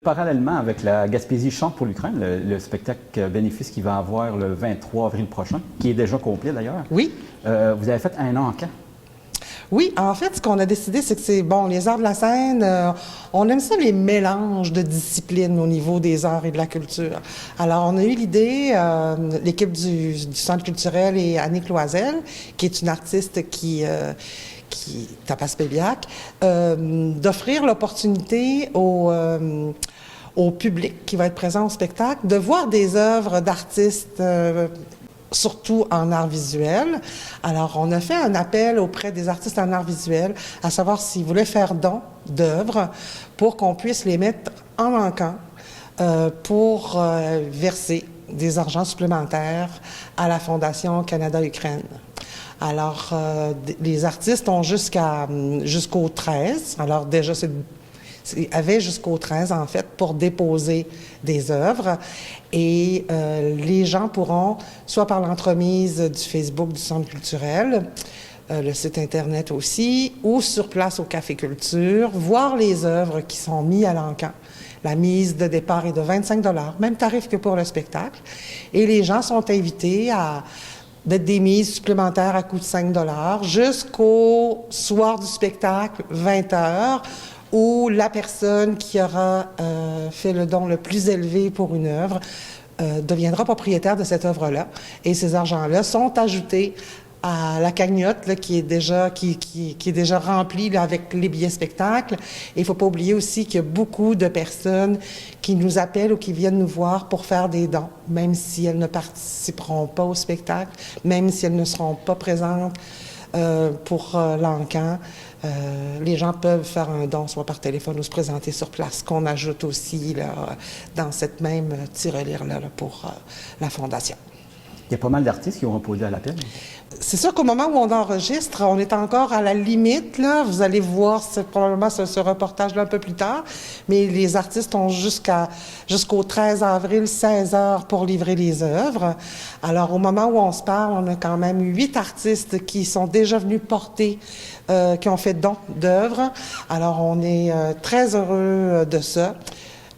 Parallèlement avec la Gaspésie chante pour l'Ukraine, le spectacle bénéfice qui va avoir le 23 avril prochain, qui est déjà complet d'ailleurs. Oui. Vous avez fait un an en camp. Oui, en fait, ce qu'on a décidé, c'est que c'est bon, les arts de la scène, on aime ça les mélanges de disciplines au niveau des arts et de la culture. Alors, on a eu l'idée, l'équipe du Centre culturel et Annick Loisel, qui est une artiste qui Tapas Pébiac, d'offrir l'opportunité au public qui va être présent au spectacle de voir des œuvres d'artistes surtout en art visuel. Alors, on a fait un appel auprès des artistes en art visuel à savoir s'ils voulaient faire don d'œuvres pour qu'on puisse les mettre en manquant pour verser des argents supplémentaires à la Fondation Canada-Ukraine. Alors, les artistes ont jusqu'au 13. Alors, déjà, avaient jusqu'au 13, en fait, pour déposer des œuvres. Et les gens pourront, soit par l'entremise du Facebook du Centre culturel, le site Internet aussi, ou sur place au Café Culture, voir les œuvres qui sont mises à l'encan. La mise de départ est de 25 $, même tarif que pour le spectacle. Et les gens sont invités à mettre des mises supplémentaires à coût de 5 $ jusqu'au soir du spectacle, 20 h, où la personne qui aura fait le don le plus élevé pour une œuvre deviendra propriétaire de cette œuvre-là. Et ces argents-là sont ajoutés à la cagnotte là, qui est déjà remplie là, avec les billets spectacles. Et il ne faut pas oublier aussi qu'il y a beaucoup de personnes qui nous appellent ou qui viennent nous voir pour faire des dons, même si elles ne participeront pas au spectacle, même si elles ne seront pas présentes pour l'encan. Les gens peuvent faire un don, soit par téléphone ou se présenter sur place, qu'on ajoute aussi là, dans cette même tirelire-là là, pour la Fondation. Il y a pas mal d'artistes qui ont répondu à l'appel. C'est sûr qu'au moment où on enregistre, on est encore à la limite. Là. Vous allez voir probablement ce reportage-là un peu plus tard, mais les artistes ont jusqu'au 13 avril, 16 h pour livrer les œuvres. Alors, au moment où on se parle, on a quand même 8 artistes qui sont déjà venus porter, qui ont fait don d'œuvres. Alors, on est très heureux de ça.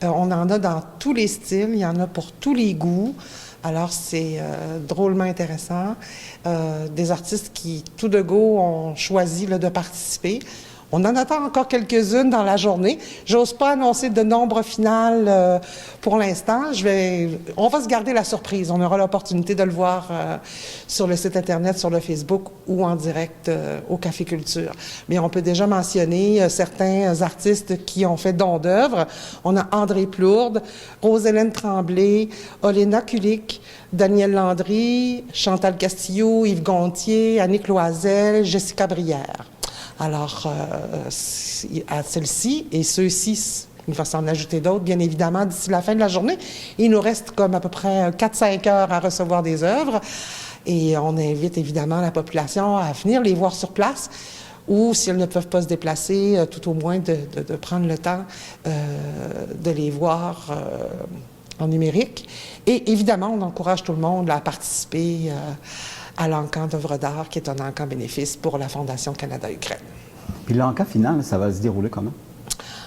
On en a dans tous les styles, il y en a pour tous les goûts. Alors, c'est drôlement intéressant. Des artistes qui, tout de go, ont choisi là, de participer. On en attend encore quelques-unes dans la journée. J'ose pas annoncer de nombre final pour l'instant. On va se garder la surprise. On aura l'opportunité de le voir sur le site Internet, sur le Facebook ou en direct au Café Culture. Mais on peut déjà mentionner certains artistes qui ont fait don d'œuvres. On a André Plourde, Rose-Hélène Tremblay, Oléna Kulik, Daniel Landry, Chantal Castillo, Yves Gontier, Annick Loisel, Jessica Brière. Alors, à celle-ci et ceux-ci, il va s'en ajouter d'autres, bien évidemment, d'ici la fin de la journée. Il nous reste comme à peu près 4-5 heures à recevoir des œuvres et on invite évidemment la population à venir les voir sur place ou, si elles ne peuvent pas se déplacer, tout au moins de prendre le temps de les voir en numérique. Et évidemment, on encourage tout le monde à participer à l'encan d'œuvres d'art, qui est un encan bénéfice pour la Fondation Canada-Ukraine. Puis l'encan final, ça va se dérouler comment?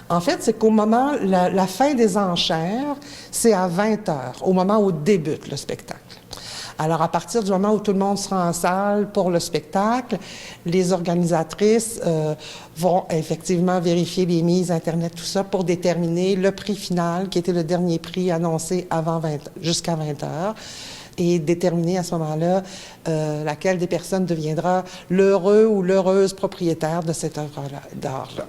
En fait, c'est qu'au moment, la fin des enchères, c'est à 20 h, au moment où débute le spectacle. Alors, à partir du moment où tout le monde sera en salle pour le spectacle, les organisatrices vont effectivement vérifier les mises Internet, tout ça, pour déterminer le prix final, qui était le dernier prix annoncé jusqu'à 20 h. Et déterminer à ce moment-là laquelle des personnes deviendra l'heureux ou l'heureuse propriétaire de cette œuvre d'art-là.